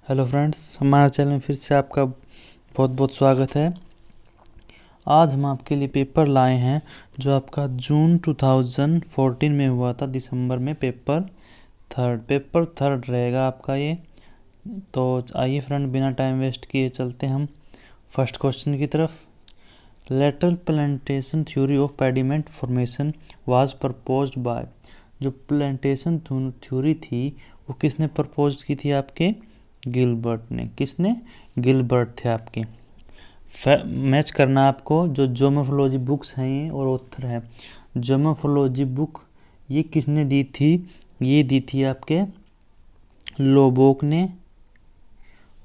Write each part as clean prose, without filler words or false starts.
Hello friends, हमारे channel में फिर से आपका बहुत बहुत स्वागत है। आज हम आपके लिए पेपर लाए हैं जो आपका जून 2014 में हुआ था। दिसंबर में पेपर थर्ड रहेगा आपका ये। तो आइए फ्रेंड, बिना टाइम वेस्ट किए चलते हैं हम फर्स्ट क्वेश्चन की तरफ। Lateral plantation theory of pediment formation was proposed by. जो प्लांटेशन थ्योरी थी वो किसने प्रपोज की थी? आपके गिलबर्ट ने। किसने? गिलबर्ट थे आपके। मैच करना आपको। जो ज्योमोफोलॉजी बुक्स हैं ये और ऑथर है। ज्योमोफोलॉजी बुक ये किसने दी थी? ये दी थी आपके लोबोक ने।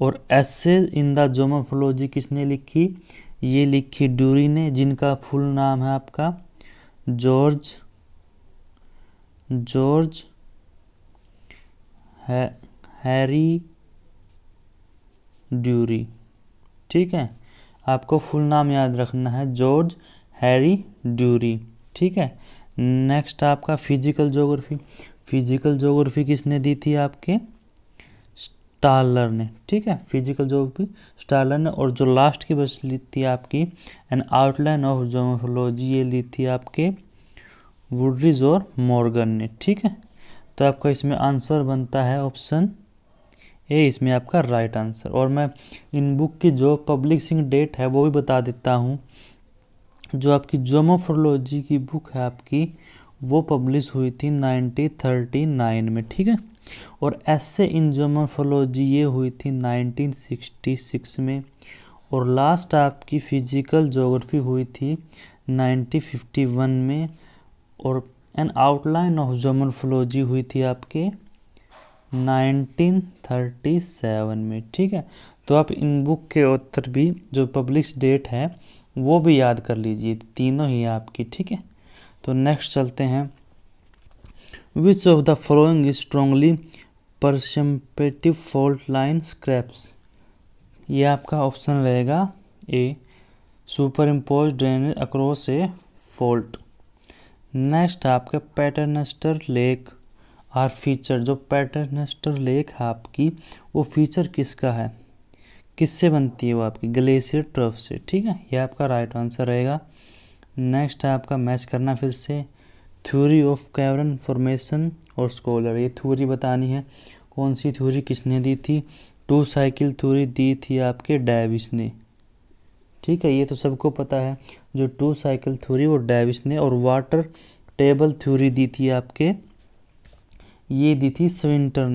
और एसे इन द ज्योमोफोलॉजी किसने लिखी? ये लिखी ड्यूरी ने, जिनका फुल नाम है आपका जॉर्ज हैरी ड्यूरी। ठीक है, आपको फुल नाम याद रखना है, जॉर्ज हैरी ड्यूरी। ठीक है। नेक्स्ट आपका फिजिकल ज्योग्राफी किसने दी थी? आपके स्टालर ने। ठीक है, फिजिकल ज्योग्राफी स्टालर ने। और जो लास्ट की बस ली थी आपकी एन आउटलाइन ऑफ ज्योमोफोलॉजी, ये ली थी आपके वुडरिज और मॉर्गन ने। ठीक है, तो आपका इसमें आंसर बनता है ऑप्शन ए, इसमें आपका राइट आंसर। और मैं इन बुक की जो पब्लिशिंग डेट है वो भी बता देता हूँ। जो आपकी ज्योमोफोलॉजी की बुक है आपकी, वो पब्लिश हुई थी 1939 में। ठीक है। और ऐसे इन ज्योमोफोलॉजी ये हुई थी 1966 में। और लास्ट आपकी फिजिकल ज्योग्राफी हुई थी 1951 में। और एन आउटलाइन ऑफ ज्योमोफोलॉजी हुई थी आपके 1937 में। ठीक है, तो आप इन बुक के उत्तर भी जो पब्लिश डेट है वो भी याद कर लीजिए, तीनों ही आपकी। ठीक है, तो नेक्स्ट चलते हैं। Which of the following is strongly perceptive fault line scarps? ये आपका ऑप्शन रहेगा A, superimpose drainage across a fault. Next आपका पैटर्नस्टर लेक आर फीचर। जो पैटर्नस्टर लेक है आपकी, वो फीचर किसका है? किससे बनती है वो? आपकी ग्लेशियर ट्रफ से। ठीक है, ये आपका राइट आंसर रहेगा। नेक्स्ट है आपका मैच करना फिर से। थ्योरी ऑफ कैवर्न फॉर्मेशन और स्कॉलर, ये थ्योरी बतानी है। कौन सी थ्योरी किसने दी थी? टू साइकिल थ्योरी दी थी आपके डेविस ने। ठीक है, ये तो सबको पता है। जो टू साइकिल थ्योरी वो डेविस ने। और वाटर टेबल थ्योरी दी थी आपके, ये दी थी स्विंटर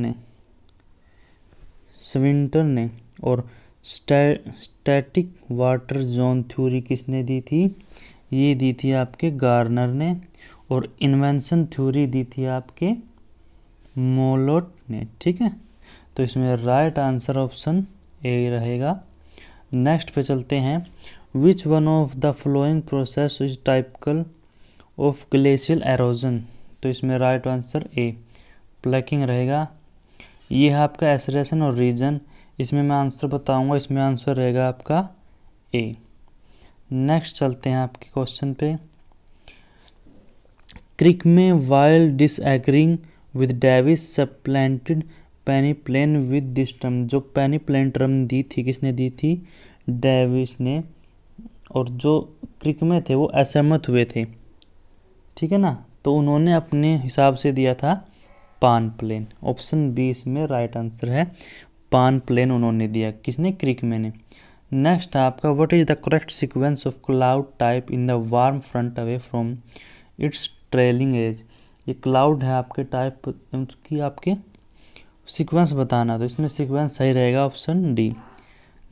ने। और स्टैटिक वाटर जोन थ्योरी किसने दी थी? ये दी थी आपके गार्नर ने। और इन्वेंशन थ्योरी दी थी आपके मोलोट ने। ठीक है, तो इसमें राइट आंसर ऑप्शन ए रहेगा। नेक्स्ट पे चलते हैं। Which one of the following process is typical of glacial halogen? तो इसमें राइट आंसर ए, प्लकिंग रहेगा। ये है आपका एसरेशन और रीजन। इसमें मैं आंसर बताऊंगा, इसमें आंसर रहेगा आपका ए। नेक्स्ट चलते हैं आपके क्वेश्चन पे। क्रिक में while disagreeing with Davis supplanted peneplain with this term. जो पेनिप्लेन टर्म दी थी, किसने दी थी? डेविस ने। और जो क्रिक में थे वो असहमत हुए थे। ठीक है ना, तो उन्होंने अपने हिसाब से दिया था पान प्लेन। ऑप्शन बी इसमें राइट आंसर है, पान प्लेन उन्होंने दिया। किसने? क्रिक में ने। नेक्स्ट आपका what is the correct sequence of cloud type in the warm front away from its trailing edge? ये क्लाउड है आपके टाइप की, आपके सीक्वेंस बताना। तो इसमें सीक्वेंस सही रहेगा option D,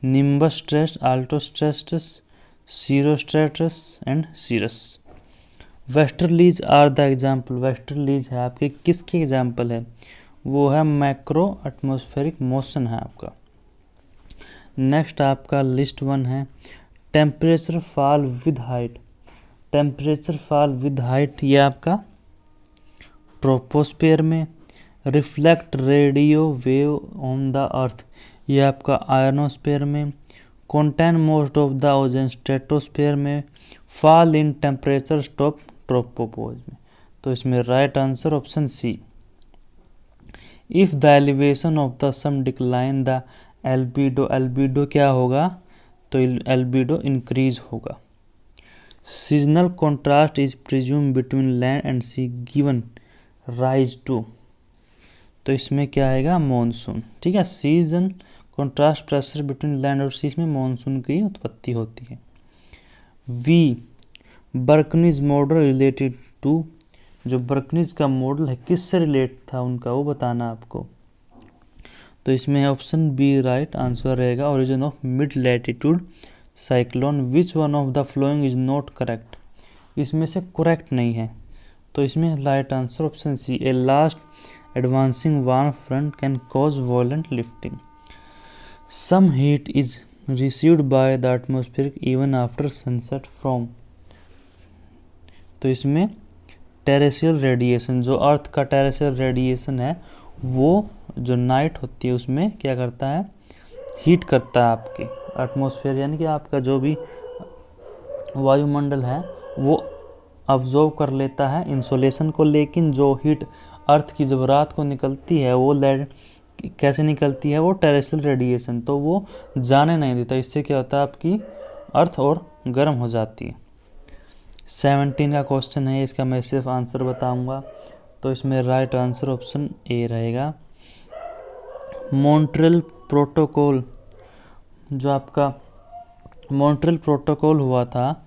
nimbostratus, altostratus, cirrostratus and cirrus. Westerlies are the example. Westerlies है आपके किसके एग्जाम्पल है? वो है मैक्रो एटमॉस्फेरिक मोशन है आपका। नेक्स्ट आपका लिस्ट वन है temperature fall with height. Temperature fall with height ये आपका ट्रोपोस्फेयर में। Reflect radio wave on the earth, ये आपका आयनोस्फेयर में। Contain most of the ozone, stratosphere में। Fall in temperature stop tropopause में। तो इसमें right answer option C, if the elevation of the sun decline the albedo, albedo क्या होगा, तो एल्बिडो इंक्रीज होगा। Seasonal contrast is presume between land and sea given rise to, तो इसमें क्या आएगा, मॉनसून। ठीक है, season contrast pressure between land और सी में मॉनसून की उत्पत्ति होती है। V Bjerknes model related to, जो बर्कनीज का मॉडल है किससे रिलेट था उनका, वो बताना आपको। तो इसमें ऑप्शन बी राइट आंसर रहेगा, origin of mid latitude cyclone. Which one of the following is not correct, इसमें से करेक्ट नहीं है, तो इसमें right answer option C, a last advancing warm front can cause violent lifting. Some heat is received by the atmosphere even after sunset from, तो इसमें terrestrial radiation, जो अर्थ का टेरेस्ट्रियल रेडिएशन है वो जो नाइट होती है उसमें क्या करता है, हीट करता है आपकी एटमॉस्फेयर, यानी कि आपका जो भी वायुमंडल है वो अब्जॉर्व कर लेता है इंसोलेशन को, लेकिन जो हीट अर्थ की जब रात को निकलती है वो कैसे निकलती है, वो टेरेस्ट्रियल रेडिएशन, तो वो जाने नहीं देता। इससे क्या होता है, आपकी अर्थ और गर्म हो जाती है। 17 का क्वेश्चन है, इसका मैं सिर्फ आंसर बताऊंगा, तो इसमें राइट आंसर ऑप्शन ए रहेगा। मॉन्ट्रियल प्रोटोकॉल, जो आपका मॉन्ट्रियल प्रोटोकॉल हुआ था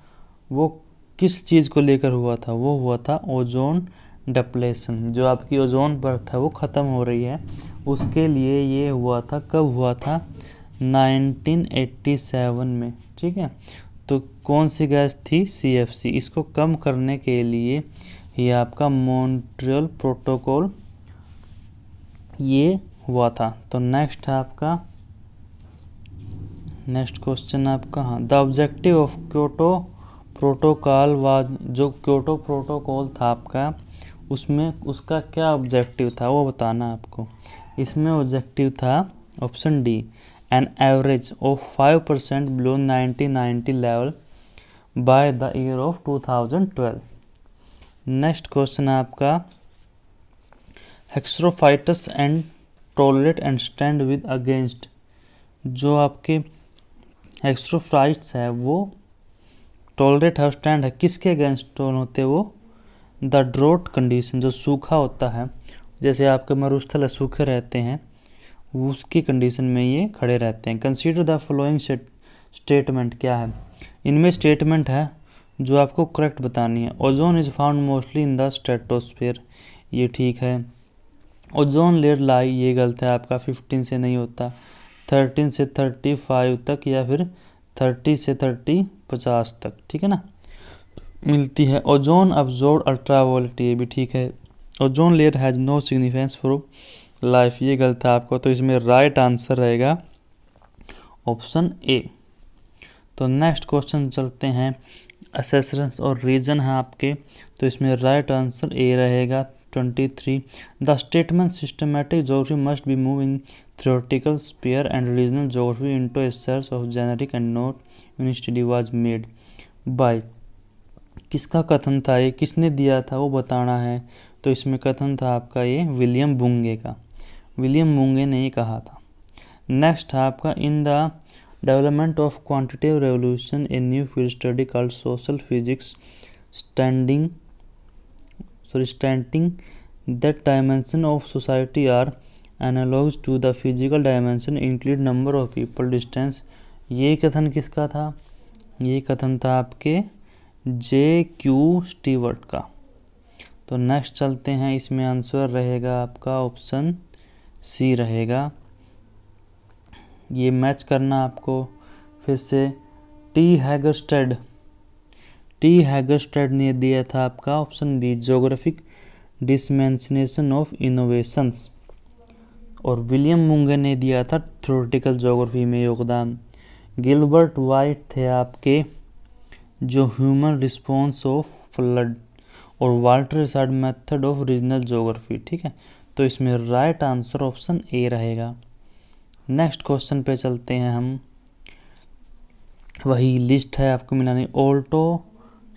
वो किस चीज़ को लेकर हुआ था, वो हुआ था ओजोन डिप्लेशन, जो आपकी ओजोन परत है वो ख़त्म हो रही है, उसके लिए ये हुआ था। कब हुआ था, 1987 में। ठीक है, तो कौन सी गैस थी, CFC। इसको कम करने के लिए ये आपका मॉन्ट्रियल प्रोटोकॉल ये हुआ था। तो नेक्स्ट है आपका, नेक्स्ट क्वेश्चन आपका, हाँ, the objective of Kyoto protocol was, जो क्योटो प्रोटोकॉल था आपका उसमें उसका क्या ऑब्जेक्टिव था वो बताना आपको। इसमें ऑब्जेक्टिव था option D, an average of 5% below 1990 level by the year of 2012। Next question है आपका, hexophytes and tolerate and stand with against, जो आपके हेक्सोफाइट्स है वो टॉलरेट है, स्टैंड है, किसके अगेंस्ट होते हैं वो, द ड्रॉट कंडीशन, जो सूखा होता है, जैसे आपके मरुस्थल है सूखे रहते हैं, उसकी कंडीशन में ये खड़े रहते हैं। कंसीडर द फॉलोइंग स्टेटमेंट, क्या है इनमें स्टेटमेंट है जो आपको करेक्ट बतानी है। Ozone is found mostly in the stratosphere, ये ठीक है। ओजोन लेयर लाई, ये गलत है आपका, 15 से नहीं होता, 13 से 35 तक या फिर 30 से 50 तक, ठीक है ना, मिलती है। ओजोन अब्जॉर्ब अल्ट्रावायलेट, ये भी ठीक है। Ozone layer has no significance for life, ये गलत है आपको, तो इसमें राइट आंसर रहेगा ऑप्शन ए। तो नेक्स्ट क्वेश्चन चलते हैं, असेसरेंस और रीजन है आपके, तो इसमें राइट आंसर ए रहेगा 23। The statement systematic geography must be move in theoretical sphere and regional geography into a search of generic and not unique was made by, किसका कथन था ये, किसने दिया था वो बताना है। तो इसमें कथन था आपका ये विलियम बुंगे का, विलियम बुंगे ने ये कहा था। नेक्स्ट है आपका, in the development of quantitative revolution a new field study called social physics standing that dimension of society are analogues to the physical dimension include number of people distance, ये कथन किसका था, ये कथन था आपके J.Q. स्टीवर्ट का। तो नेक्स्ट चलते हैं, इसमें आंसर रहेगा आपका ऑप्शन सी रहेगा, ये मैच करना आपको फिर से। टी हैगरस्टेड ने दिया था आपका option B, geographic dissemination of innovations, और विलियम बुंगे ने दिया था थ्योरेटिकल ज्योग्राफी में योगदान। गिलबर्ट वाइट थे आपके जो ह्यूमन रिस्पॉन्स ऑफ फ्लड, और Walter Isard method of regional geography, ठीक है। तो इसमें राइट आंसर ऑप्शन ए रहेगा। नेक्स्ट क्वेश्चन पे चलते हैं हम, वही लिस्ट है आपको मिलानी। ऑल्टो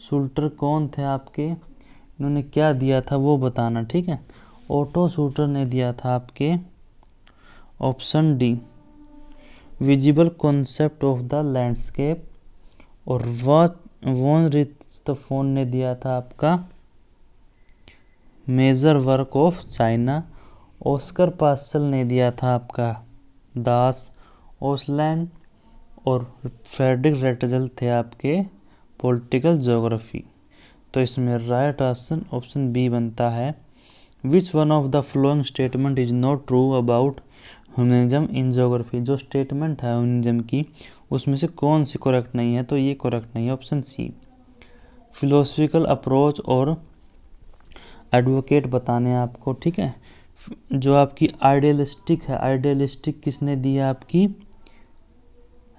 शुल्टर कौन थे आपके, इन्होंने क्या दिया था वो बताना, ठीक है। ओटो शूटर ने दिया था आपके option D visible concept of the landscape. और वॉन रिच्टहोफन ने दिया था आपका major work of China. Oscar Pascal ने दिया था आपका दास ओसलैंड। और फ्रेडरिक रेटजल थे आपके पॉलिटिकल ज्योग्राफी। तो इसमें राइट आंसर ऑप्शन बी बनता है। Which one of the flowing statement is not true about humanism in geography. जो स्टेटमेंट है ह्यूमनिज्म की उसमें से कौन सी करेक्ट नहीं है, तो ये करेक्ट नहीं है ऑप्शन सी। फिलोसफिकल अप्रोच और एडवोकेट बताने आपको, ठीक है। जो आपकी आइडियलिस्टिक है, आइडियलिस्टिक किसने दी है आपकी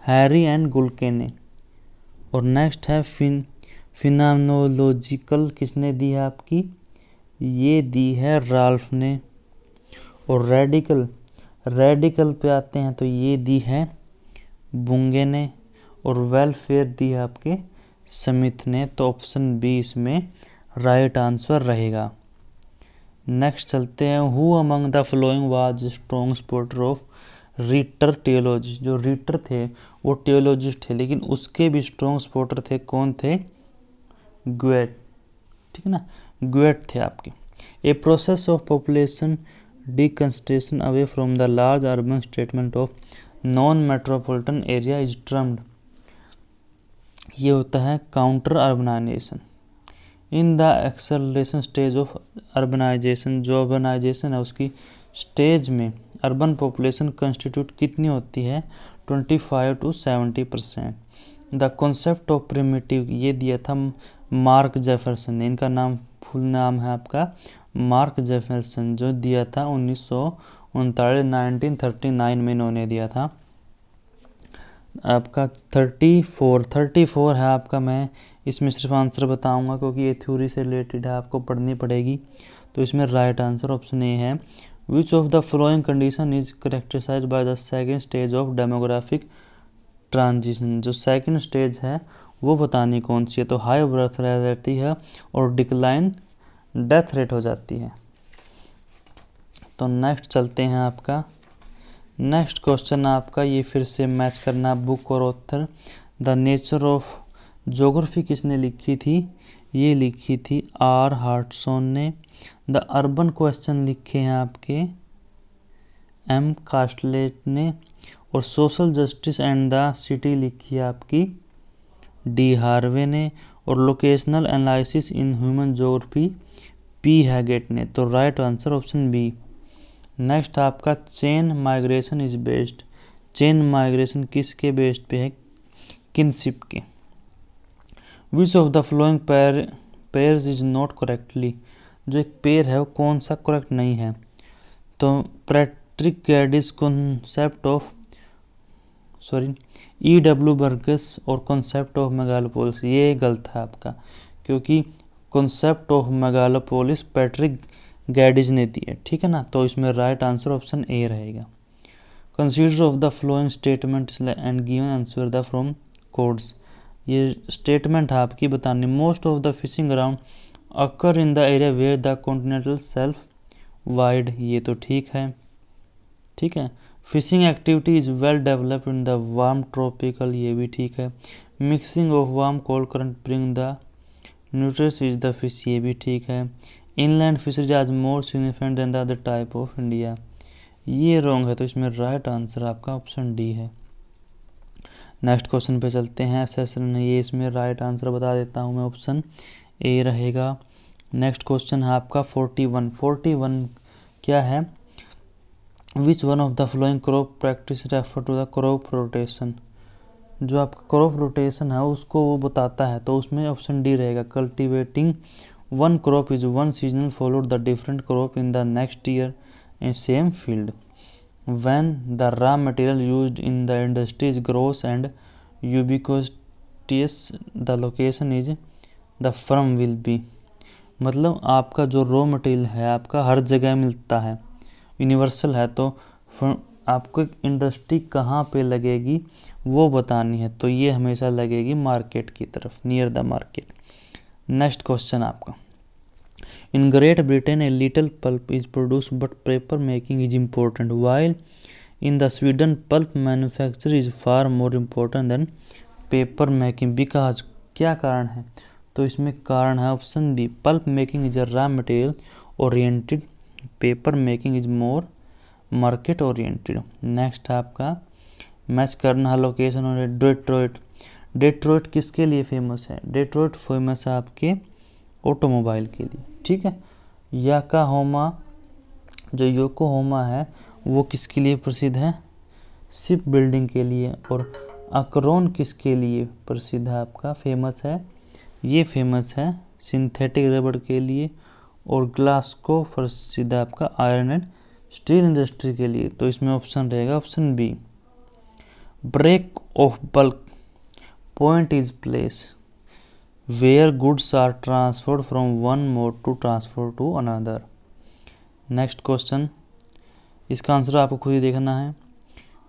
हैरी एंड गुल्के ने। और नेक्स्ट है फिनोमेनोलॉजिकल किसने दी है आपकी, ये दी है राल्फ ने। और रेडिकल पे आते हैं तो ये दी है बुंगे ने। और वेलफेयर दी है आपके स्मिथ ने। तो ऑप्शन बी इसमें राइट आंसर रहेगा। नेक्स्ट चलते हैं। Who among the following was strong supporter of Ritter teleology. जो रीटर थे वो टेयोलॉजिस्ट थे, लेकिन उसके भी स्ट्रॉन्ग सपोर्टर थे, कौन थे, ग्वेट, ठीक है ना, ग्वेट थे आपके। A process of population deconstruction away from the large urban statement of non metropolitan area is termed. ये होता है counter urbanization. In the acceleration stage of urbanization, जो अर्बनाइजेशन है उसकी स्टेज में अर्बन पॉपुलेशन कंस्टिट्यूट कितनी होती है, 25 to 70%। The concept of primitive ये दिया था मार्क जेफरसन ने। इनका नाम फुल नाम है आपका मार्क जेफरसन, जो दिया था 1939 में इन्होंने दिया था। आपका 34 है आपका। मैं इसमें सिर्फ आंसर बताऊंगा क्योंकि ये थ्योरी से रिलेटेड है, आपको पढ़नी पड़ेगी। तो इसमें राइट आंसर ऑप्शन ए है। Which of the following condition is characterised by the second stage of demographic transition. जो सेकेंड स्टेज है वो बतानी कौन सी है, तो हाई बर्थ रेट रहती है और डिक्लाइन डेथ रेट हो जाती है। तो नेक्स्ट चलते हैं आपका। नेक्स्ट क्वेश्चन आपका ये फिर से मैच करना बुक और author. The nature of geography किसने लिखी थी, ये लिखी थी आर हार्टसॉन ने। द अर्बन क्वेश्चन लिखे हैं आपके एम कास्टलेट ने। और social justice and the city लिखी है आपकी डी हार्वे ने। और locational analysis in human geography P Haggett ने। तो right answer option B. Next आपका chain migration is based. Chain migration किसके बेस्ड पे है, किनशिप के। Which of the following pairs is not correctly. जो एक पेयर है वो कौन सा करेक्ट नहीं है, तो Patrick Geddes concept of E.W. Burgess और कॉन्सेप्ट ऑफ मेगालोपोलिस, ये गलत है आपका, क्योंकि concept of megalopolis Patrick Geddes ने दी है, ठीक है ना। तो इसमें राइट आंसर ऑप्शन ए रहेगा। Consider of the flowing statement and given answer the from codes. ये स्टेटमेंट है आपकी बतानी। Most of the fishing ground occur in the area where the continental shelf wide, ये तो ठीक है, ठीक है। Fishing activity is well developed in the warm tropical, ये भी ठीक है। Mixing of warm cold current bring the nutrients is the fish, ये भी ठीक है। Inland fisheries are more significant than the other type of India, ये wrong है। तो इसमें राइट आंसर आपका ऑप्शन डी है। नेक्स्ट क्वेश्चन पे चलते हैं। सेशन ये इसमें राइट आंसर बता देता हूँ मैं, ऑप्शन ए रहेगा। नेक्स्ट क्वेश्चन है आपका 41 क्या है, which one of the flowing crop practice refer to the crop rotation. जो आपका क्रॉप रोटेशन है उसको वो बताता है, तो उसमें ऑप्शन डी रहेगा। Cultivating one crop is one seasonal followed the different crop in the next year in same field when the raw material used in the industry is gross and ubiquitous the location is the firm will be। मतलब आपका जो raw material है आपका हर जगह मिलता है, universal है, तो आपको इंडस्ट्री कहाँ पे लगेगी वो बतानी है, तो ये हमेशा लगेगी मार्केट की तरफ, near the market. Next question आपका In Great Britain, a little pulp is produced, but paper making is important. While in the Sweden, pulp manufacture is far more important than paper making because क्या कारण है, तो इसमें कारण है option D, pulp making is a raw material oriented, paper making is more market oriented. Next आपका match करना है लोकेशन और डेट्रॉइट। डेट्रॉइट किसके लिए फेमस है? डेट्रॉइट फेमस है आपके ऑटोमोबाइल के लिए, ठीक है। याकोहामा, जो योकोहामा है वो किसके लिए प्रसिद्ध है? शिप बिल्डिंग के लिए। और अकरोन किसके लिए प्रसिद्ध है आपका, फेमस है? ये फेमस है सिंथेटिक रबड़ के लिए। और ग्लासको प्रसिद्ध है आपका आयरन एंड स्टील इंडस्ट्री के लिए। तो इसमें ऑप्शन रहेगा option B. Break of bulk point is place where goods are transferred from one mode to transfer to another. Next question, इसका आंसर आपको खुद ही देखना है।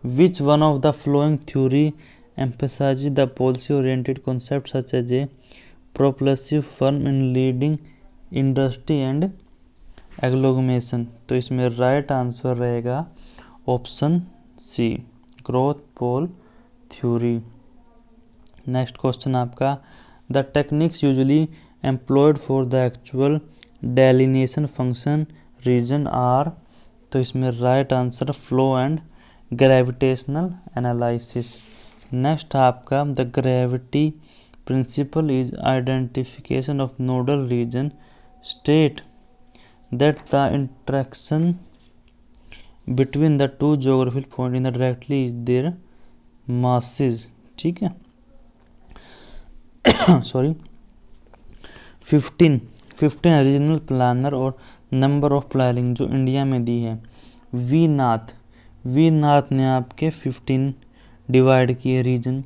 Which one of the following theory emphasizes the policy-oriented concepts such as a propulsive firm in leading industry and agglomeration? तो इसमें right answer रहेगा option C, growth pole theory. Next question आपका, the techniques usually employed for the actual delineation function region are. तो इसमें right answer flow and gravitational analysis. Next आपका, the gravity principle is identification of nodal region state that the interaction between the two geographical point in the directly is there masses, ठीक है। Sorry 15 regional planner और number of planning जो India में दी है। We नाथ ने आपके 15 divide किए reason,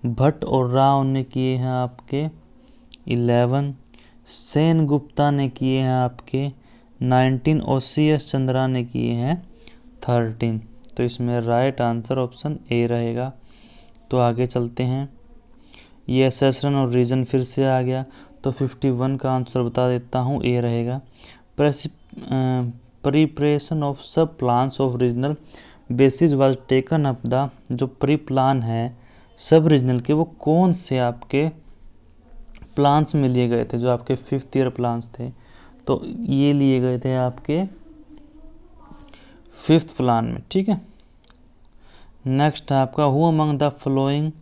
Bhatt और राव ने किए हैं आपके 11, सेन गुप्ता ने किए हैं आपके 19 और CS चंद्रा ने किए हैं 13। तो इसमें राइट आंसर ऑप्शन ए रहेगा। तो आगे चलते हैं, ये एसेशन और रीजन फिर से आ गया, तो 51 का आंसर बता देता हूँ, ए रहेगा। प्रिपरेशन ऑफ सब plans of regional basis was taken up the, जो प्री प्लान है सब रीजनल के वो कौन से आपके प्लान्स में लिए गए थे, जो आपके 5th ईयर प्लान्स थे, तो ये लिए गए थे आपके 5th प्लान में, ठीक है। नेक्स्ट आपका, who among the following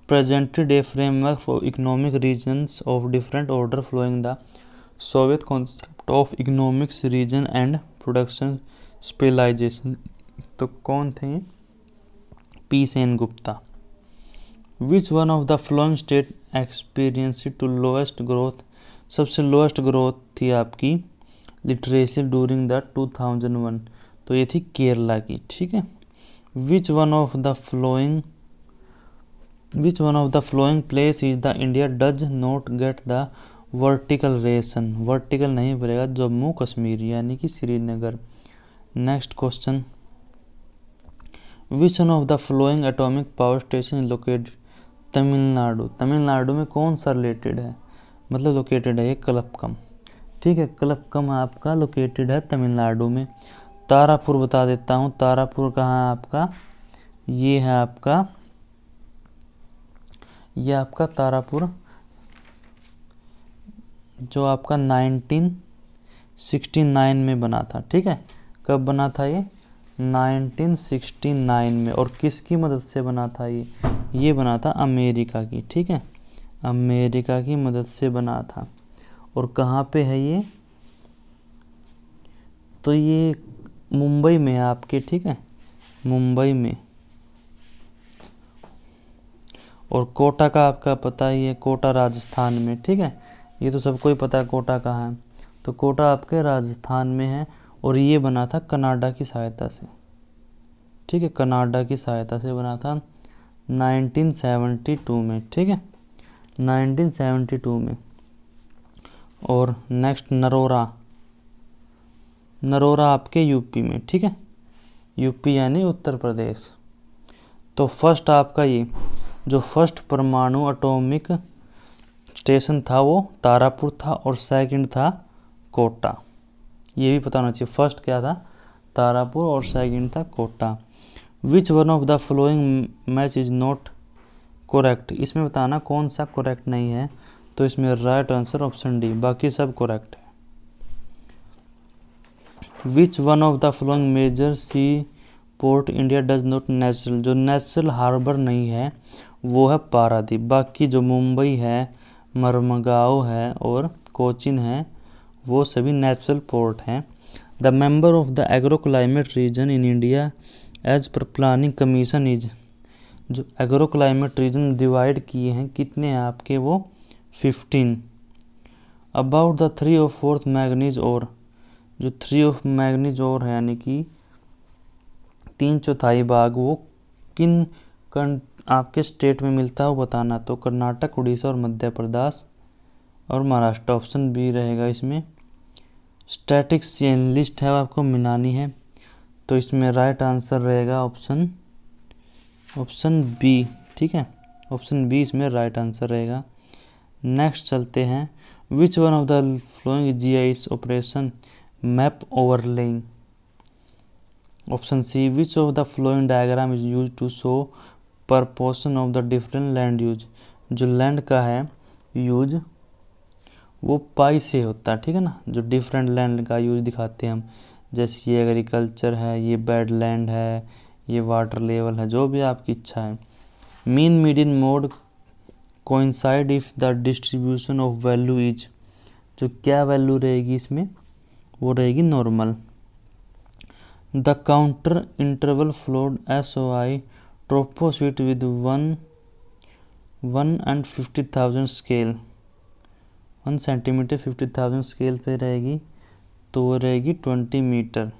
presented a framework for economic regions of different order following the Soviet concept of economics region and production specialization। तो कौन थे? P. Sen Gupta. Which one of the following state experienced to lowest growth? सबसे lowest growth थी आपकी literacy during the 2001, तो ये थी केरला की, ठीक है। Which one of the following place is the India does not get the vertical ration? Vertical नहीं पड़ेगा, जम्मू कश्मीर यानी कि Srinagar. Next question, which one of the flowing atomic power station located Tamil Nadu? Tamil Nadu में कौन सा रिलेटेड है, मतलब लोकेटेड है ये कलपकम, ठीक है। कलपकम आपका लोकेटेड है तमिलनाडु में। तारापुर बता देता हूँ, तारापुर कहाँ है आपका, ये है आपका, ये आपका तारापुर जो आपका 1969 में बना था, ठीक है। कब बना था ये? 1969 में। और किसकी मदद से बना था ये बना था अमेरिका की, ठीक है, अमेरिका की मदद से बना था। और कहाँ पे है ये? तो ये मुंबई में है आपके, ठीक है, मुंबई में। और कोटा का आपका पता ही है, कोटा राजस्थान में, ठीक है, ये तो सबको ही पता है कोटा कहाँ है। तो कोटा आपके राजस्थान में है। और ये बना था कनाडा की सहायता से, ठीक है, कनाडा की सहायता से बना था 1972 में, ठीक है, 1972 में। और नेक्स्ट नरोरा आपके यूपी में, ठीक है, यूपी यानी उत्तर प्रदेश। तो फर्स्ट आपका ये जो फर्स्ट परमाणु एटॉमिक स्टेशन था वो तारापुर था, और सेकंड था कोटा। ये भी पता होना चाहिए, फर्स्ट क्या था तारापुर और सेकंड था Kota. Which one of the following match is not correct, इसमें बताना कौन सा करेक्ट नहीं है। तो इसमें राइट आंसर ऑप्शन डी, बाकी सब करेक्ट है। Which one of the following major sea port India does not natural, जो नेचुरल हार्बर नहीं है वो है पारादीप। बाकी जो मुंबई है, मरमगांव है और कोचिन है वो सभी नेचुरल पोर्ट हैं। The member of the agro climate region in India as per planning commission is, जो एग्रो क्लाइमेट रीजन डिवाइड किए हैं कितने हैं आपके, वो 15। अबाउट द 3 और 4 मैग्नीज और, जो 3 ऑफ मैग्नीज और है यानी कि 3/4 भाग वो किन आपके स्टेट में मिलता है वो बताना। तो कर्नाटक, उड़ीसा और मध्य प्रदेश और महाराष्ट्र, ऑप्शन बी रहेगा इसमें। स्टैटिक्स चेन लिस्ट है आपको मिलानी है, तो इसमें राइट आंसर रहेगा ऑप्शन बी। ठीक है, ऑप्शन बी इसमें राइट आंसर रहेगा। नेक्स्ट चलते हैं, which one of the following GIS operation map overlaying. Option C, which of the following diagram is use to show proportion of the different land use, जो land का है use वो पाई से होता है। ठीक है ना, जो डिफरेंट लैंड का यूज दिखाते हैं हम, जैसे ये एग्रीकल्चर है, ये बेड लैंड है, ये वाटर लेवल है, जो भी आपकी इच्छा है। Mean median mode coincide if the distribution of value is, जो क्या वैल्यू रहेगी इसमें वो रहेगी normal. The contour interval followed SOI toposheet with 1 and 50,000 scale, 1 centimetre 50,000 scale पे रहेगी, तो वो रहेगी 20 मीटर।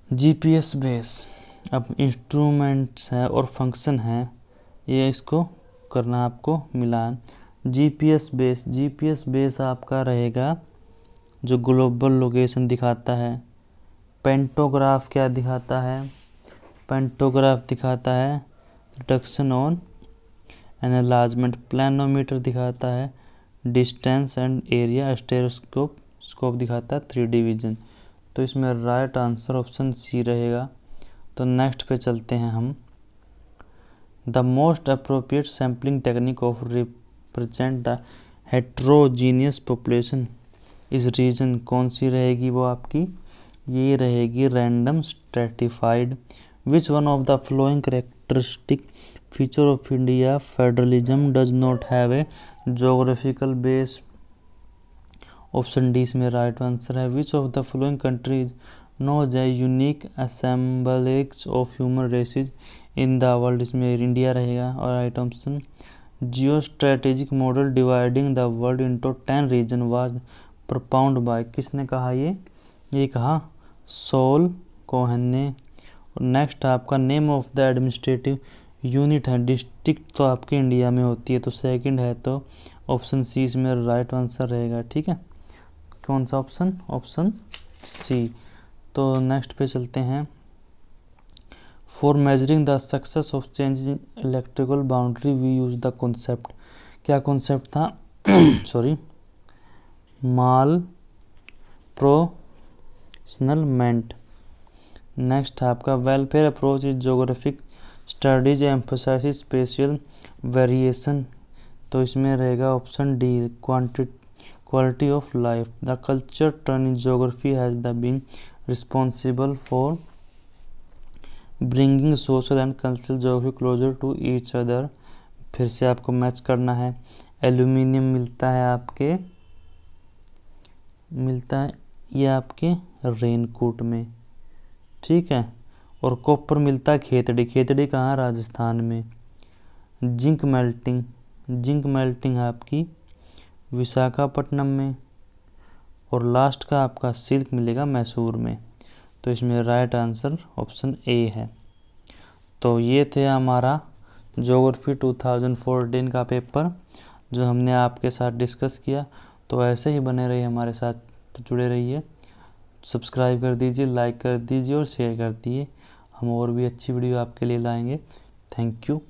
GPS बेस, अब इंस्ट्रूमेंट्स है और फंक्शन है, ये इसको करना आपको मिलान। GPS बेस आपका रहेगा जो ग्लोबल लोकेशन दिखाता है। पेंटोग्राफ क्या दिखाता है, पेंटोग्राफ दिखाता है रिडक्शन ऑन एनालार्जमेंट। प्लानोमीटर दिखाता है डिस्टेंस एंड एरिया। स्टेरोस्कोप दिखाता है 3D विजन। तो इसमें राइट आंसर ऑप्शन सी रहेगा। तो नेक्स्ट पे चलते हैं हम, the most appropriate sampling technique of represent the heterogeneous population is region, कौन सी रहेगी वो आपकी, ये रहेगी random stratified. Which one of the flowing characteristic feature of India federalism does not have a geographical base, option D इसमें right answer है। Which of the flowing countries knows a unique assemblage of human races in the world, इसमें India रहेगा। और right option, geo strategic model dividing the world into 10 region was propound by, किसने कहा ये कहा soul Cohen ने। और next आपका name of the administrative unit है, डिस्ट्रिक्ट तो आपके इंडिया में होती है, तो सेकंड है, तो ऑप्शन सी इसमें राइट आंसर रहेगा। ठीक है, कौन सा ऑप्शन सी। तो नेक्स्ट पे चलते हैं, for measuring the success of change in electrical boundary we use the concept, क्या कॉन्सेप्ट था सॉरी, माल प्रोपोर्शनलमेंट। नेक्स्ट आपका welfare approach is geographic studies emphasise spatial variation, तो इसमें रहेगा option D quality of life. The culture turn in geography has the been responsible for bringing social and cultural geography closer to each other, फिर से आपको match करना है। Aluminium मिलता है ये आपके रेनकोट में, ठीक है, और कॉपर मिलता है खेतड़ी कहाँ, राजस्थान में। जिंक मेल्टिंग आपकी विशाखापट्टनम में। और लास्ट का आपका सिल्क मिलेगा मैसूर में। तो इसमें राइट आंसर ऑप्शन ए है। तो ये थे हमारा ज्योग्राफी 2014 का पेपर जो हमने आपके साथ डिस्कस किया। तो ऐसे ही बने रहिए हमारे साथ, तो जुड़े रहिए, सब्सक्राइब कर दीजिए, लाइक कर दीजिए और शेयर कर दीजिए। हम और भी अच्छी वीडियो आपके लिए लाएंगे। Thank you.